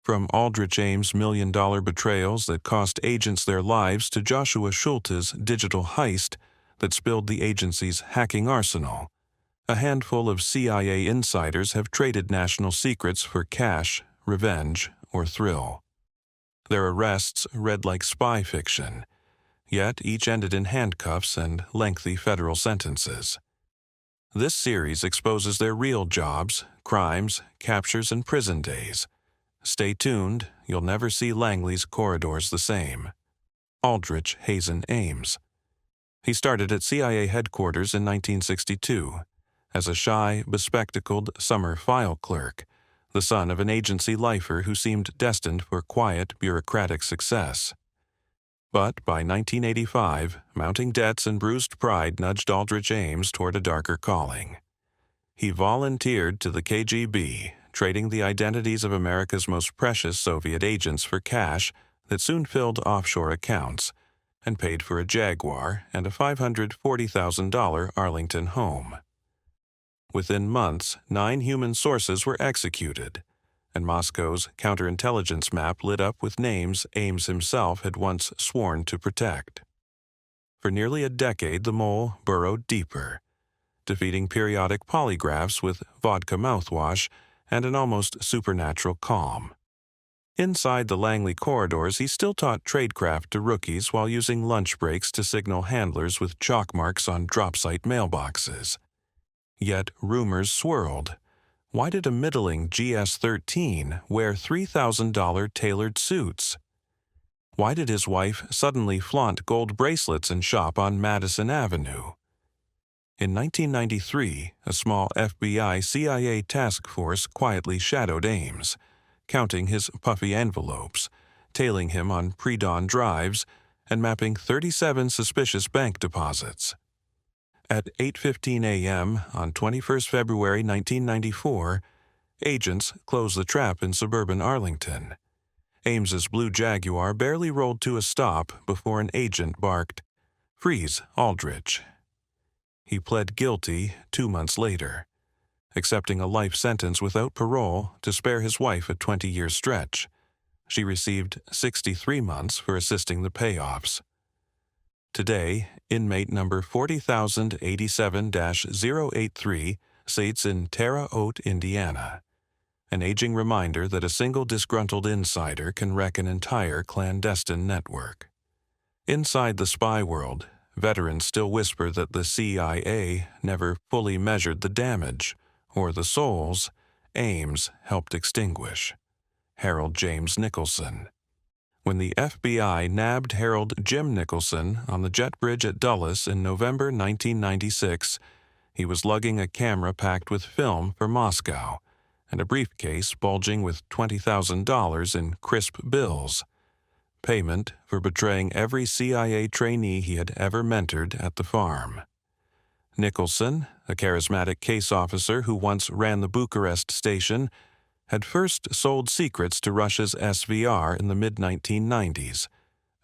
From Aldrich Ames' million-dollar betrayals that cost agents their lives to Joshua Schulte's digital heist that spilled the agency's hacking arsenal, a handful of CIA insiders have traded national secrets for cash, revenge, or thrill. Their arrests read like spy fiction, yet each ended in handcuffs and lengthy federal sentences. This series exposes their real jobs, crimes, captures, and prison days. Stay tuned, you'll never see Langley's corridors the same. Aldrich Hazen Ames. He started at CIA headquarters in 1962 as a shy, bespectacled summer file clerk, the son of an agency lifer who seemed destined for quiet, bureaucratic success. But by 1985, mounting debts and bruised pride nudged Aldrich Ames toward a darker calling. He volunteered to the KGB, trading the identities of America's most precious Soviet agents for cash that soon filled offshore accounts and paid for a Jaguar and a $540,000 Arlington home. Within months, 9 human sources were executed, and Moscow's counterintelligence map lit up with names Ames himself had once sworn to protect. For nearly a decade, the mole burrowed deeper, defeating periodic polygraphs with vodka mouthwash and an almost supernatural calm. Inside the Langley corridors, he still taught tradecraft to rookies while using lunch breaks to signal handlers with chalk marks on drop-site mailboxes. Yet rumors swirled. Why did a middling GS-13 wear $3,000 tailored suits? Why did his wife suddenly flaunt gold bracelets and shop on Madison Avenue? In 1993, a small FBI-CIA task force quietly shadowed Ames, counting his puffy envelopes, tailing him on pre-dawn drives, and mapping 37 suspicious bank deposits. At 8:15 a.m. on 21st February 1994, agents closed the trap in suburban Arlington. Ames's blue Jaguar barely rolled to a stop before an agent barked, "Freeze, Aldrich." He pled guilty 2 months later, accepting a life sentence without parole to spare his wife a 20-year stretch. She received 63 months for assisting the payoffs. Today, inmate number 40,087-083 sits in Terre Haute, Indiana, an aging reminder that a single disgruntled insider can wreck an entire clandestine network. Inside the spy world, veterans still whisper that the CIA never fully measured the damage, or the souls Ames helped extinguish. Harold James Nicholson. When the FBI nabbed Harold Jim Nicholson on the jet bridge at Dulles in November 1996, he was lugging a camera packed with film for Moscow and a briefcase bulging with $20,000 in crisp bills, payment for betraying every CIA trainee he had ever mentored at the farm. Nicholson, a charismatic case officer who once ran the Bucharest station, had first sold secrets to Russia's SVR in the mid-1990s,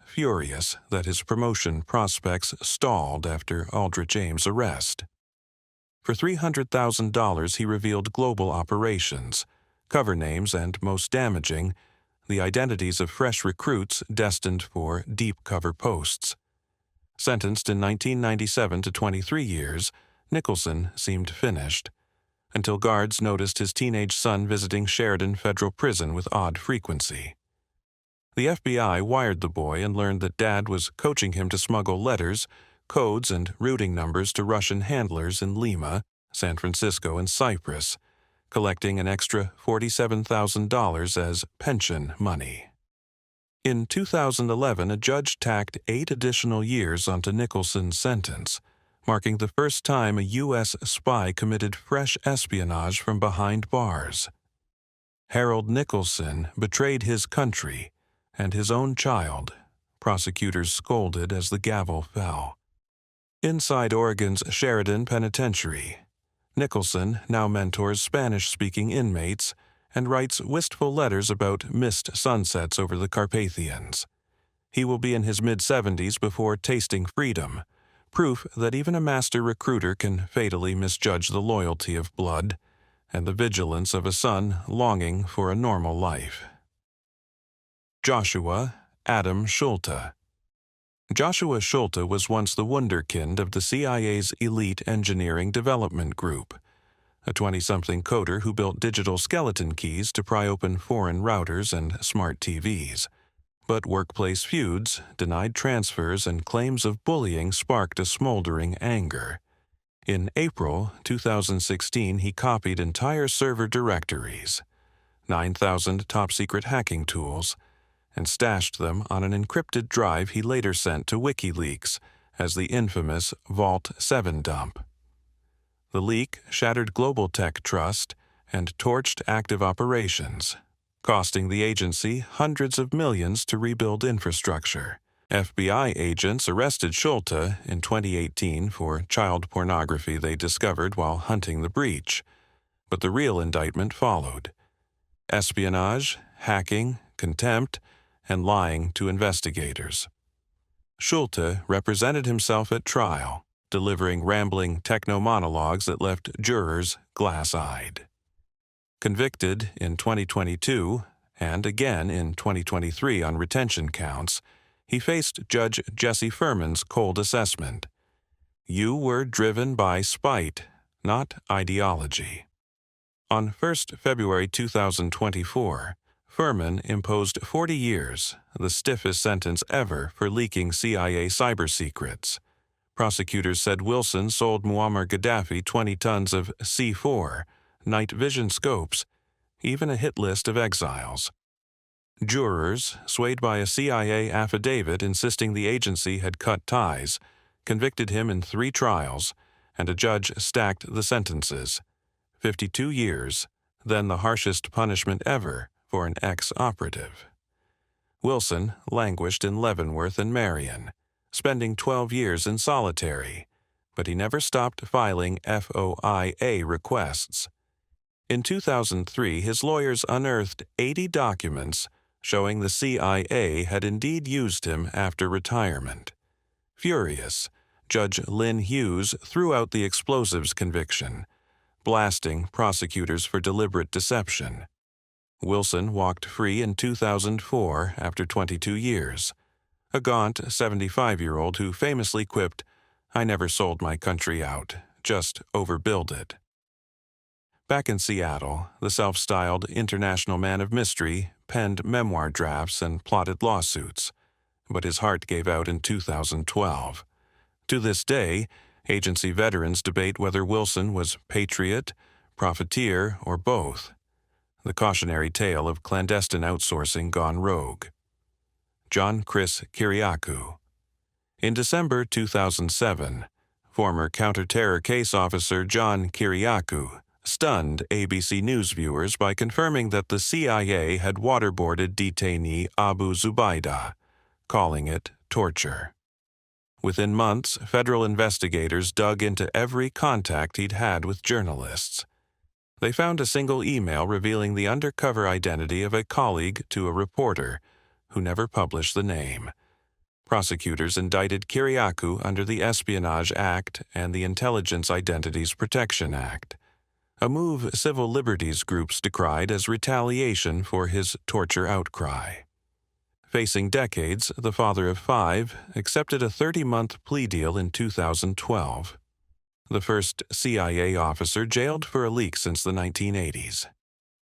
furious that his promotion prospects stalled after Aldrich Ames' arrest. For $300,000, he revealed global operations, cover names, and, most damaging, the identities of fresh recruits destined for deep cover posts. Sentenced in 1997 to 23 years, Nicholson seemed finished, until guards noticed his teenage son visiting Sheridan Federal Prison with odd frequency. The FBI wired the boy and learned that Dad was coaching him to smuggle letters, codes, and routing numbers to Russian handlers in Lima, San Francisco, and Cyprus, collecting an extra $47,000 as pension money. In 2011, a judge tacked 8 additional years onto Nicholson's sentence, marking the first time a U.S. spy committed fresh espionage from behind bars. Harold Nicholson betrayed his country and his own child, prosecutors scolded as the gavel fell. Inside Oregon's Sheridan Penitentiary, Nicholson now mentors Spanish-speaking inmates and writes wistful letters about missed sunsets over the Carpathians. He will be in his mid-70s before tasting freedom, proof that even a master recruiter can fatally misjudge the loyalty of blood and the vigilance of a son longing for a normal life. Joshua Adam Schulte. Joshua Schulte was once the wunderkind of the CIA's elite engineering development group, a 20-something coder who built digital skeleton keys to pry open foreign routers and smart TVs. But workplace feuds, denied transfers, and claims of bullying sparked a smoldering anger. In April 2016, he copied entire server directories, 9,000 top-secret hacking tools, and stashed them on an encrypted drive he later sent to WikiLeaks as the infamous Vault 7 dump. The leak shattered global tech trust and torched active operations, costing the agency hundreds of millions to rebuild infrastructure. FBI agents arrested Schulte in 2018 for child pornography they discovered while hunting the breach, but the real indictment followed: espionage, hacking, contempt, and lying to investigators. Schulte represented himself at trial, delivering rambling techno-monologues that left jurors glass-eyed. Convicted in 2022 and again in 2023 on retention counts, he faced Judge Jesse Furman's cold assessment. You were driven by spite, not ideology. On 1 February 2024, Furman imposed 40 years, the stiffest sentence ever for leaking CIA cyber secrets. Prosecutors said Wilson sold Muammar Gaddafi 20 tons of C4, night vision scopes, even a hit list of exiles. Jurors, swayed by a CIA affidavit insisting the agency had cut ties, convicted him in 3 trials, and a judge stacked the sentences: 52 years, then the harshest punishment ever for an ex-operative. Wilson languished in Leavenworth and Marion, spending 12 years in solitary, but he never stopped filing FOIA requests. In 2003, his lawyers unearthed 80 documents showing the CIA had indeed used him after retirement. Furious, Judge Lynn Hughes threw out the explosives conviction, blasting prosecutors for deliberate deception. Wilson walked free in 2004 after 22 years, a gaunt 75-year-old who famously quipped, "I never sold my country out, just overbilled it." Back in Seattle, the self-styled international man of mystery penned memoir drafts and plotted lawsuits, but his heart gave out in 2012. To this day, agency veterans debate whether Wilson was patriot, profiteer, or both. The cautionary tale of clandestine outsourcing gone rogue. John Chris Kiriakou. In December 2007, former counter-terror case officer John Kiriakou stunned ABC News viewers by confirming that the CIA had waterboarded detainee Abu Zubaydah, calling it torture. Within months, federal investigators dug into every contact he'd had with journalists. They found a single email revealing the undercover identity of a colleague to a reporter, who never published the name. Prosecutors indicted Kiriakou under the Espionage Act and the Intelligence Identities Protection Act, a move civil liberties groups decried as retaliation for his torture outcry. Facing decades, the father of 5 accepted a 30-month plea deal in 2012. The first CIA officer jailed for a leak since the 1980s.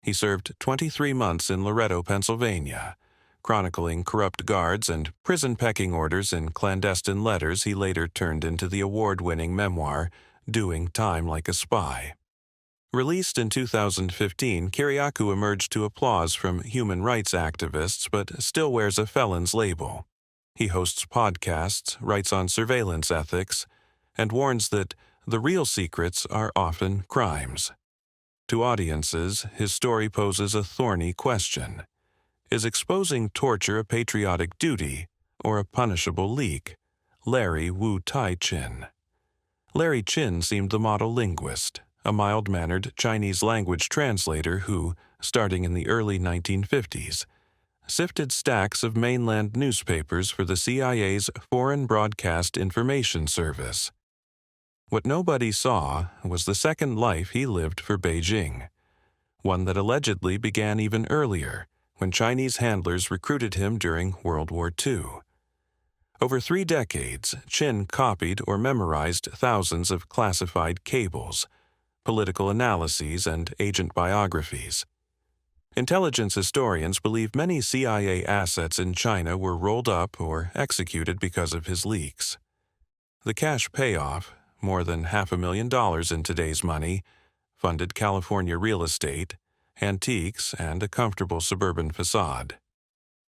He served 23 months in Loretto, Pennsylvania, chronicling corrupt guards and prison pecking orders in clandestine letters he later turned into the award-winning memoir, Doing Time Like a Spy. Released in 2015, Kiriakou emerged to applause from human rights activists but still wears a felon's label. He hosts podcasts, writes on surveillance ethics, and warns that the real secrets are often crimes. To audiences, his story poses a thorny question. Is exposing torture a patriotic duty or a punishable leak? Larry Wu Tai Chin. Larry Chin seemed the model linguist, a mild-mannered Chinese language translator who, starting in the early 1950s, sifted stacks of mainland newspapers for the CIA's Foreign Broadcast Information Service. What nobody saw was the second life he lived for Beijing, one that allegedly began even earlier, when Chinese handlers recruited him during World War II. Over 3 decades, Qin copied or memorized thousands of classified cables, political analyses, and agent biographies. Intelligence historians believe many CIA assets in China were rolled up or executed because of his leaks. The cash payoff, more than $500,000 in today's money, funded California real estate, antiques, and a comfortable suburban facade.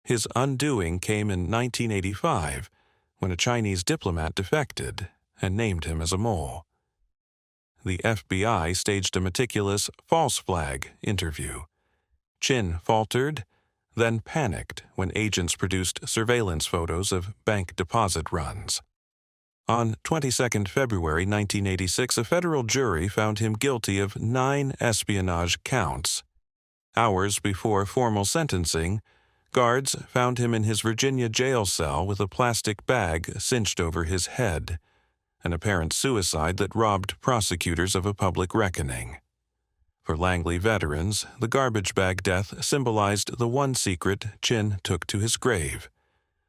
His undoing came in 1985, when a Chinese diplomat defected and named him as a mole. The FBI staged a meticulous false flag interview. Qin faltered, then panicked when agents produced surveillance photos of bank deposit runs. On 22 February 1986, a federal jury found him guilty of 9 espionage counts. Hours before formal sentencing, guards found him in his Virginia jail cell with a plastic bag cinched over his head, an apparent suicide that robbed prosecutors of a public reckoning. For Langley veterans, the garbage bag death symbolized the one secret Qin took to his grave,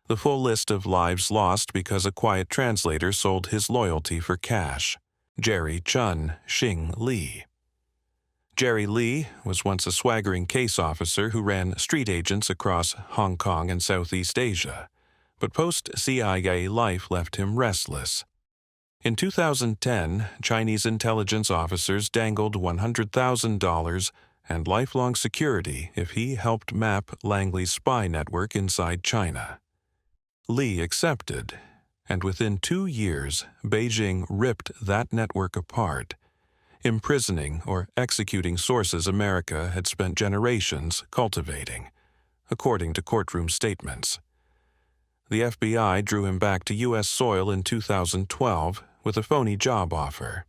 the full list of lives lost because a quiet translator sold his loyalty for cash. Jerry Chun Xing Li. Jerry Li was once a swaggering case officer who ran street agents across Hong Kong and Southeast Asia, but post-CIA life left him restless. In 2010, Chinese intelligence officers dangled $100,000 and lifelong security if he helped map Langley's spy network inside China. Li accepted, and within 2 years, Beijing ripped that network apart, imprisoning or executing sources America had spent generations cultivating, according to courtroom statements. The FBI drew him back to U.S. soil in 2012 with a phony job offer.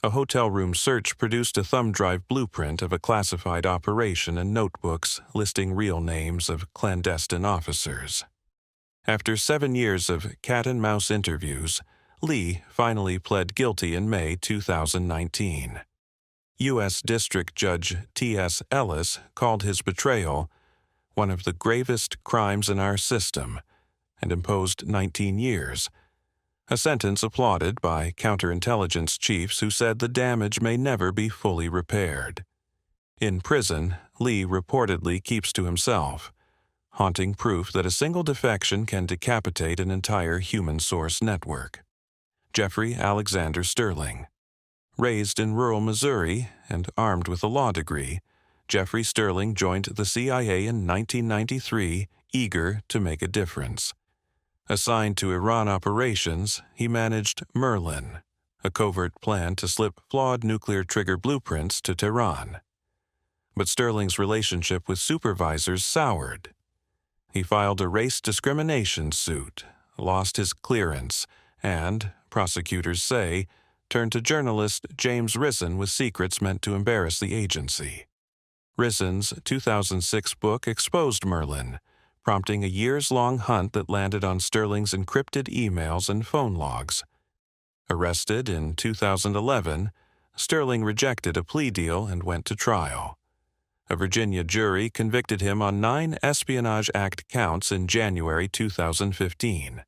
A hotel room search produced a thumb drive blueprint of a classified operation and notebooks listing real names of clandestine officers. After 7 years of cat-and-mouse interviews, Li finally pled guilty in May 2019. U.S. District Judge T.S. Ellis called his betrayal one of the gravest crimes in our system and imposed 19 years, a sentence applauded by counterintelligence chiefs who said the damage may never be fully repaired. In prison, Li reportedly keeps to himself, haunting proof that a single defection can decapitate an entire human source network. Jeffrey Alexander Sterling. Raised in rural Missouri and armed with a law degree, Jeffrey Sterling joined the CIA in 1993, eager to make a difference. Assigned to Iran operations, he managed Merlin, a covert plan to slip flawed nuclear trigger blueprints to Tehran. But Sterling's relationship with supervisors soured. He filed a race discrimination suit, lost his clearance, and, prosecutors say, turned to journalist James Risen with secrets meant to embarrass the agency. Risen's 2006 book exposed Merlin, prompting a years-long hunt that landed on Sterling's encrypted emails and phone logs. Arrested in 2011, Sterling rejected a plea deal and went to trial. A Virginia jury convicted him on 9 Espionage Act counts in January 2015.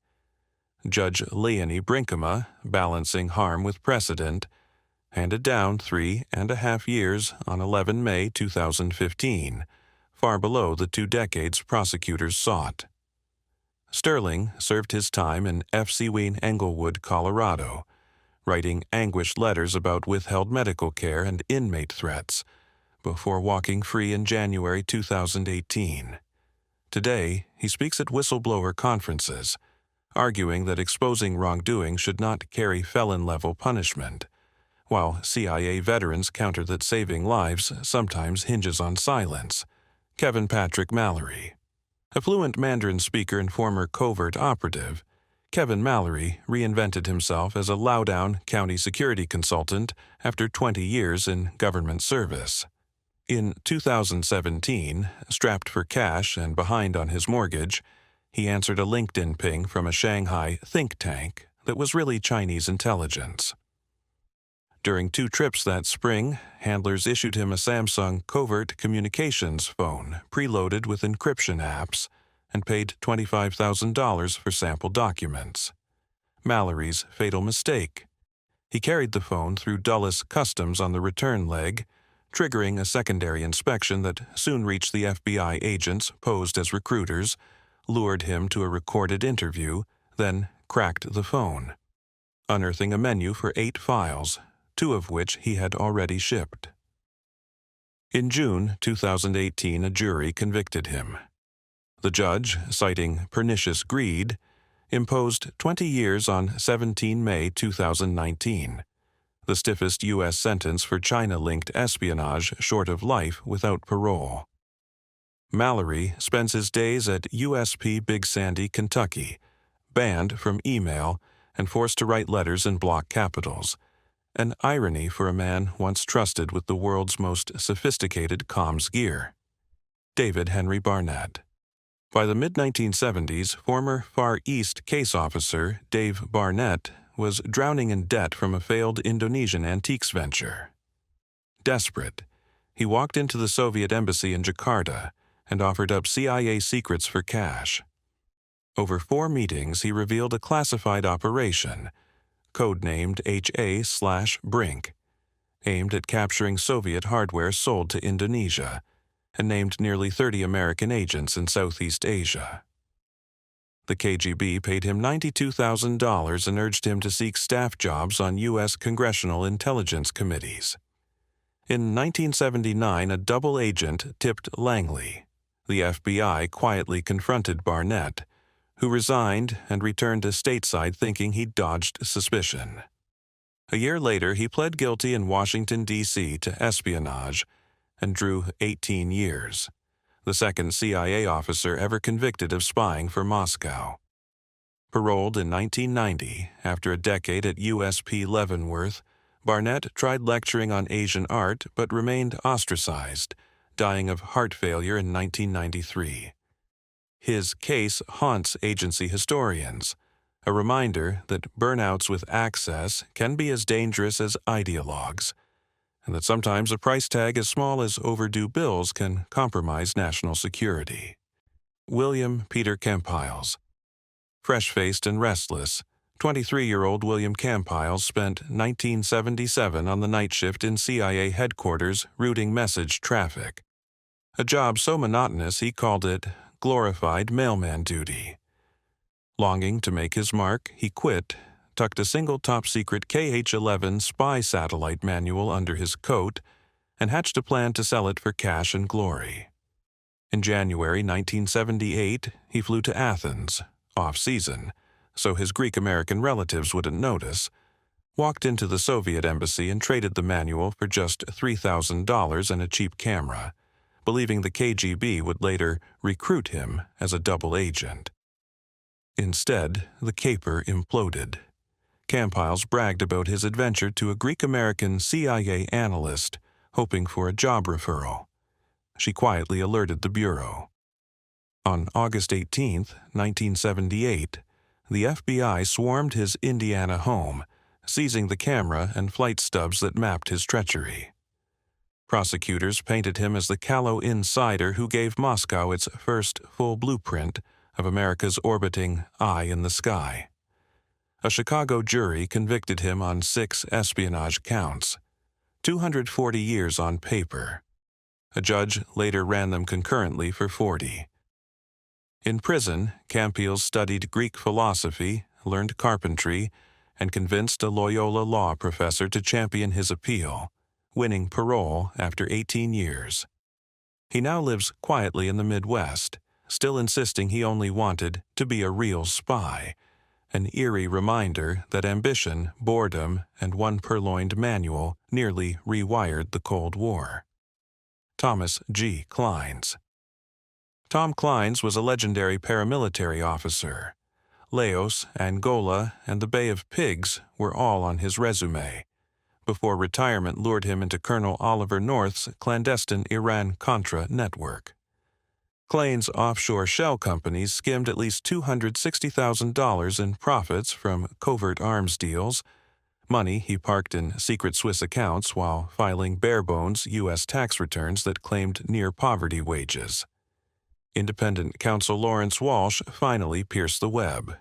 Judge Leonie Brinkema, balancing harm with precedent, handed down 3.5 years on 11 May 2015, far below the 2 decades prosecutors sought. Sterling served his time in F.C. Wayne Englewood, Colorado, writing anguished letters about withheld medical care and inmate threats, before walking free in January 2018. Today, he speaks at whistleblower conferences, arguing that exposing wrongdoing should not carry felon-level punishment, while CIA veterans counter that saving lives sometimes hinges on silence. Kevin Patrick Mallory. A fluent Mandarin speaker and former covert operative, Kevin Mallory reinvented himself as a Loudoun County security consultant after 20 years in government service. In 2017, strapped for cash and behind on his mortgage, he answered a LinkedIn ping from a Shanghai think tank that was really Chinese intelligence. During 2 trips that spring, handlers issued him a Samsung covert communications phone preloaded with encryption apps and paid $25,000 for sample documents. Mallory's fatal mistake. He carried the phone through Dulles Customs on the return leg, triggering a secondary inspection that soon reached the FBI agents posed as recruiters, lured him to a recorded interview, then cracked the phone, unearthing a menu for 8 files, 2 of which he had already shipped. In June 2018, a jury convicted him. The judge, citing pernicious greed, imposed 20 years on 17 May 2019, the stiffest U.S. sentence for China-linked espionage short of life without parole. Mallory spends his days at USP Big Sandy, Kentucky, banned from email and forced to write letters in block capitals, an irony for a man once trusted with the world's most sophisticated comms gear. David Henry Barnett. By the mid-1970s, former Far East case officer Dave Barnett was drowning in debt from a failed Indonesian antiques venture. Desperate, he walked into the Soviet embassy in Jakarta and offered up CIA secrets for cash. Over 4 meetings, he revealed a classified operation, codenamed HA/Brink, aimed at capturing Soviet hardware sold to Indonesia, and named nearly 30 American agents in Southeast Asia. The KGB paid him $92,000 and urged him to seek staff jobs on U.S. congressional intelligence committees. In 1979, a double agent tipped Langley. The FBI quietly confronted Barnett, who resigned and returned to stateside thinking he'd dodged suspicion. A year later, he pled guilty in Washington, D.C. to espionage and drew 18 years, the second CIA officer ever convicted of spying for Moscow. Paroled in 1990, after a decade at USP Leavenworth, Barnett tried lecturing on Asian art but remained ostracized, dying of heart failure in 1993. His case haunts agency historians, a reminder that burnouts with access can be as dangerous as ideologues, and that sometimes a price tag as small as overdue bills can compromise national security. William Peter Campiles. Fresh-faced and restless, 23-year-old William Campiles spent 1977 on the night shift in CIA headquarters routing message traffic, a job so monotonous he called it glorified mailman duty. Longing to make his mark, he quit, tucked a single top-secret KH-11 spy satellite manual under his coat, and hatched a plan to sell it for cash and glory. In January 1978, he flew to Athens, off-season, so his Greek-American relatives wouldn't notice, walked into the Soviet embassy and traded the manual for just $3,000 and a cheap camera, believing the KGB would later recruit him as a double agent. Instead, the caper imploded. Campiles bragged about his adventure to a Greek-American CIA analyst, hoping for a job referral. She quietly alerted the Bureau. On August 18, 1978, the FBI swarmed his Indiana home, seizing the camera and flight stubs that mapped his treachery. Prosecutors painted him as the callow insider who gave Moscow its first full blueprint of America's orbiting eye in the sky. A Chicago jury convicted him on 6 espionage counts, 240 years on paper. A judge later ran them concurrently for 40. In prison, Campiles studied Greek philosophy, learned carpentry, and convinced a Loyola law professor to champion his appeal, winning parole after 18 years. He now lives quietly in the Midwest, still insisting he only wanted to be a real spy, an eerie reminder that ambition, boredom, and one purloined manual nearly rewired the Cold War. Thomas G. Clines. Tom Clines was a legendary paramilitary officer. Laos, Angola, and the Bay of Pigs were all on his resume, before retirement lured him into Colonel Oliver North's clandestine Iran-Contra network. Clines' offshore shell companies skimmed at least $260,000 in profits from covert arms deals, money he parked in secret Swiss accounts while filing bare-bones U.S. tax returns that claimed near-poverty wages. Independent counsel Lawrence Walsh finally pierced the web.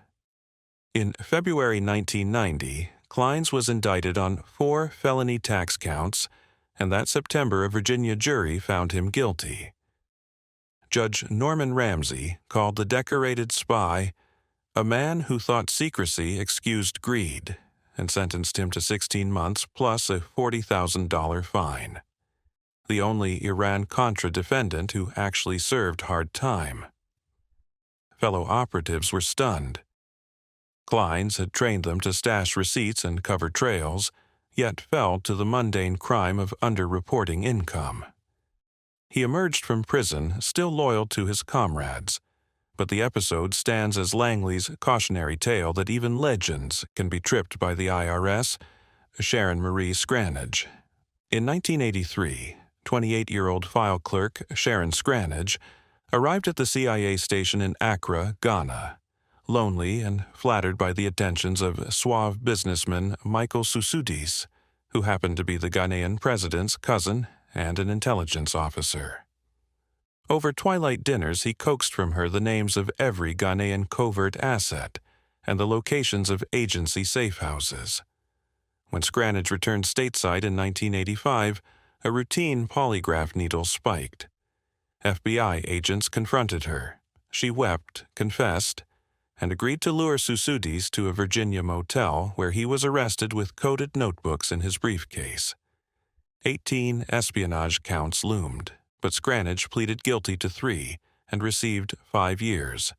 In February 1990, Clines was indicted on 4 felony tax counts, and that September a Virginia jury found him guilty. Judge Norman Ramsey called the decorated spy a man who thought secrecy excused greed, and sentenced him to 16 months plus a $40,000 fine. The only Iran-Contra defendant who actually served hard time. Fellow operatives were stunned. Clines had trained them to stash receipts and cover trails, yet fell to the mundane crime of underreporting income. He emerged from prison still loyal to his comrades, but the episode stands as Langley's cautionary tale that even legends can be tripped by the IRS. Sharon Marie Scranage. In 1983, 28-year-old file clerk Sharon Scranage arrived at the CIA station in Accra, Ghana, lonely and flattered by the attentions of suave businessman Michael Susudis, who happened to be the Ghanaian president's cousin and an intelligence officer. Over twilight dinners, he coaxed from her the names of every Ghanaian covert asset and the locations of agency safe houses. When Scranage returned stateside in 1985, a routine polygraph needle spiked. FBI agents confronted her. She wept, confessed, and agreed to lure Susudis to a Virginia motel where he was arrested with coded notebooks in his briefcase. 18 espionage counts loomed, but Scranage pleaded guilty to 3 and received 5 years,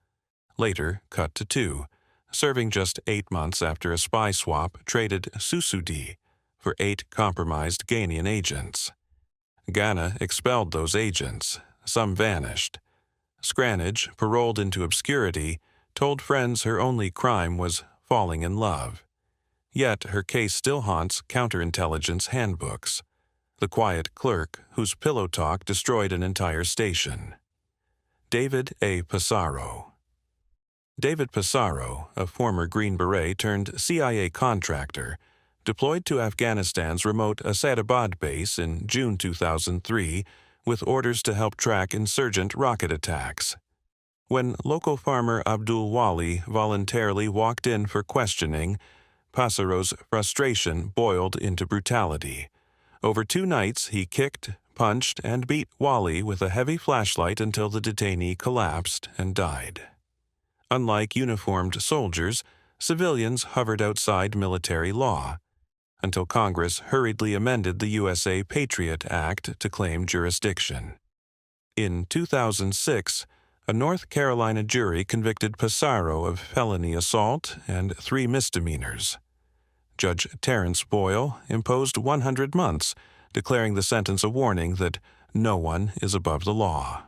later cut to 2, serving just 8 months after a spy swap traded Susudi for 8 compromised Ghanaian agents. Ghana expelled those agents. Some vanished. Scranage, paroled into obscurity, told friends her only crime was falling in love. Yet her case still haunts counterintelligence handbooks. The quiet clerk whose pillow talk destroyed an entire station. David A. Passaro. David Passaro, a former Green Beret turned CIA contractor, deployed to Afghanistan's remote Asadabad base in June 2003 with orders to help track insurgent rocket attacks. When local farmer Abdul Wali voluntarily walked in for questioning, Passaro's frustration boiled into brutality. Over 2 nights, he kicked, punched, and beat Wali with a heavy flashlight until the detainee collapsed and died. Unlike uniformed soldiers, civilians hovered outside military law, until Congress hurriedly amended the USA Patriot Act to claim jurisdiction. In 2006, a North Carolina jury convicted Passaro of felony assault and 3 misdemeanors. Judge Terrence Boyle imposed 100 months, declaring the sentence a warning that no one is above the law.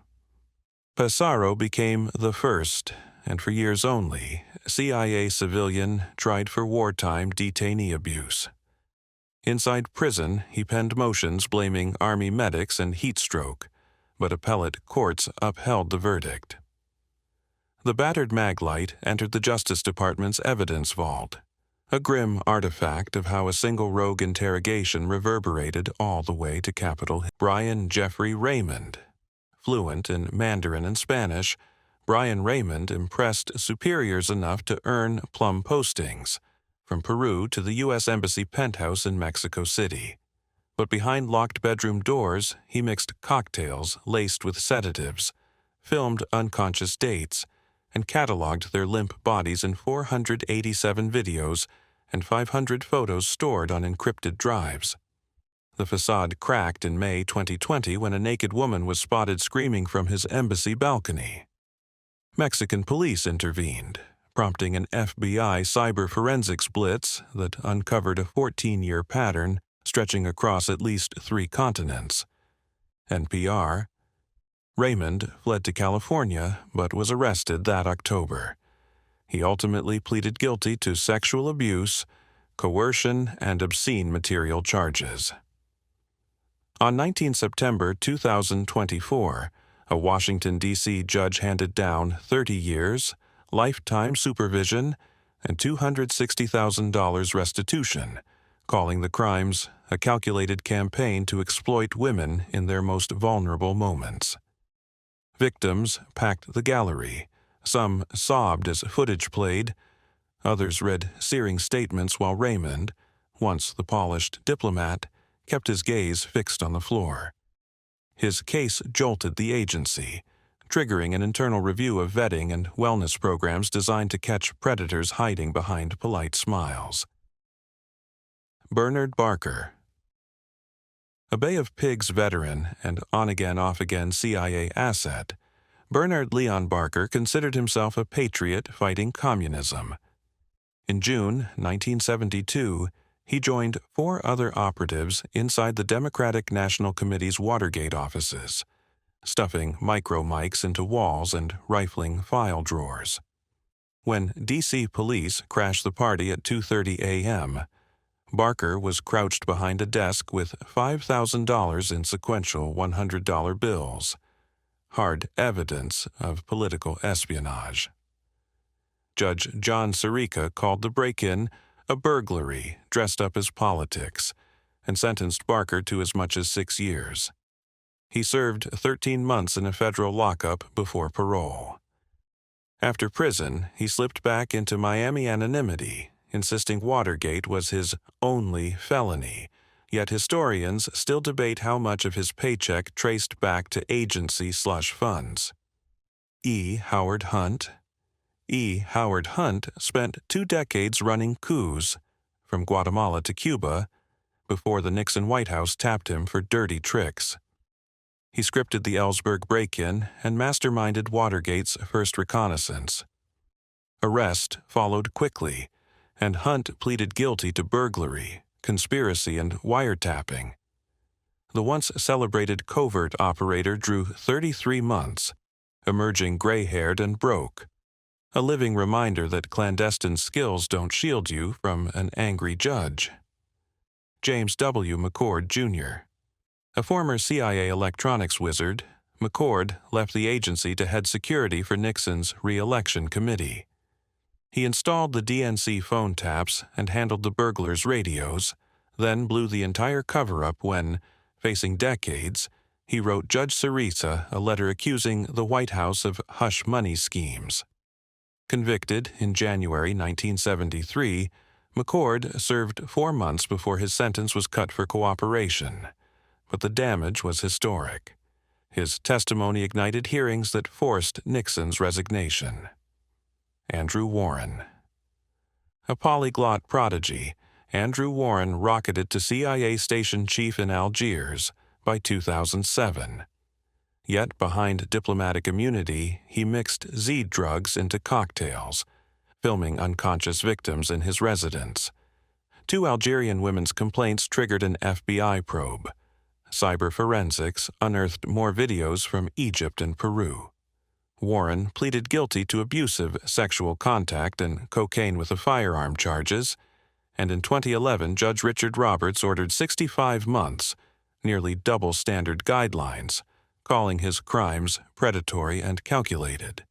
Passaro became the first, and for years only, CIA civilian tried for wartime detainee abuse. Inside prison, he penned motions blaming Army medics and heat stroke, but appellate courts upheld the verdict. The battered Maglite entered the Justice Department's evidence vault, a grim artifact of how a single rogue interrogation reverberated all the way to Capitol Hill. Brian Jeffrey Raymond. Fluent in Mandarin and Spanish, Brian Raymond impressed superiors enough to earn plum postings, from Peru to the U.S. Embassy penthouse in Mexico City. But behind locked bedroom doors, he mixed cocktails laced with sedatives, filmed unconscious dates, and cataloged their limp bodies in 487 videos and 500 photos stored on encrypted drives. The facade cracked in May 2020 when a naked woman was spotted screaming from his embassy balcony. Mexican police intervened, prompting an FBI cyber forensics blitz that uncovered a 14-year pattern stretching across at least 3 continents. NPR. Raymond fled to California but was arrested that October. He ultimately pleaded guilty to sexual abuse, coercion, and obscene material charges. On 19 September 2024, a Washington, D.C. judge handed down 30 years, lifetime supervision, and $260,000 restitution calling the crimes a calculated campaign to exploit women in their most vulnerable moments. Victims packed the gallery. Some sobbed as footage played. Others read searing statements while Raymond, once the polished diplomat, kept his gaze fixed on the floor. His case jolted the agency, triggering an internal review of vetting and wellness programs designed to catch predators hiding behind polite smiles. Bernard Barker. A Bay of Pigs veteran and on-again, off-again CIA asset, Bernard Leon Barker considered himself a patriot fighting communism. In June 1972, he joined 4 other operatives inside the Democratic National Committee's Watergate offices, stuffing micro-mics into walls and rifling file drawers. When D.C. police crashed the party at 2:30 a.m., Barker was crouched behind a desk with $5,000 in sequential $100 bills, hard evidence of political espionage. Judge John Sirica called the break-in a burglary dressed up as politics and sentenced Barker to as much as 6 years. He served 13 months in a federal lockup before parole. After prison, he slipped back into Miami anonymity, insisting Watergate was his only felony, yet historians still debate how much of his paycheck traced back to agency slush funds. E. Howard Hunt. E. Howard Hunt spent 2 decades running coups, from Guatemala to Cuba, before the Nixon White House tapped him for dirty tricks. He scripted the Ellsberg break-in and masterminded Watergate's first reconnaissance. Arrest followed quickly, and Hunt pleaded guilty to burglary, conspiracy, and wiretapping. The once celebrated covert operator drew 33 months, emerging gray-haired and broke, a living reminder that clandestine skills don't shield you from an angry judge. James W. McCord, Jr. A former CIA electronics wizard, McCord left the agency to head security for Nixon's re-election committee. He installed the DNC phone taps and handled the burglars' radios, then blew the entire cover-up when, facing decades, he wrote Judge Sirica a letter accusing the White House of hush money schemes. Convicted in January 1973, McCord served 4 months before his sentence was cut for cooperation, but the damage was historic. His testimony ignited hearings that forced Nixon's resignation. Andrew Warren. A polyglot prodigy, Andrew Warren rocketed to CIA station chief in Algiers by 2007. Yet behind diplomatic immunity, he mixed Z drugs into cocktails, filming unconscious victims in his residence. 2 Algerian women's complaints triggered an FBI probe. Cyber forensics unearthed more videos from Egypt and Peru. Warren pleaded guilty to abusive sexual contact and cocaine with a firearm charges, and in 2011 Judge Richard Roberts ordered 65 months, nearly double standard guidelines, calling his crimes predatory and calculated.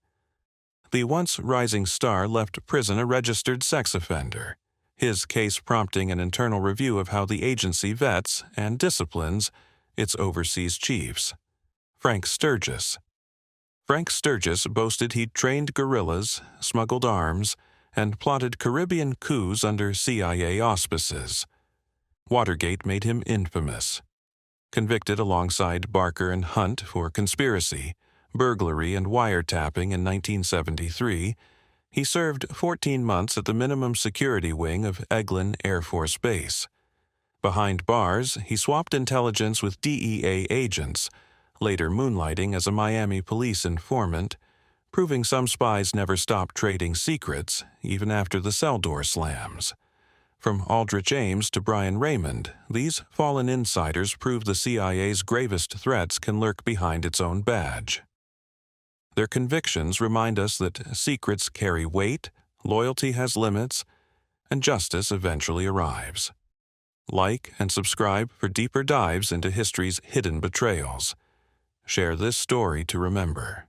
The once rising star left prison a registered sex offender, his case prompting an internal review of how the agency vets and disciplines its overseas chiefs. Frank Sturgis. Frank Sturgis boasted he'd trained guerrillas, smuggled arms, and plotted Caribbean coups under CIA auspices. Watergate made him infamous. Convicted alongside Barker and Hunt for conspiracy, burglary, and wiretapping in 1973, he served 14 months at the minimum security wing of Eglin Air Force Base. Behind bars, he swapped intelligence with DEA agents, later moonlighting as a Miami police informant, proving some spies never stopped trading secrets, even after the cell door slams. From Aldrich Ames to Brian Raymond, these fallen insiders prove the CIA's gravest threats can lurk behind its own badge. Their convictions remind us that secrets carry weight, loyalty has limits, and justice eventually arrives. Like and subscribe for deeper dives into history's hidden betrayals. Share this story to remember.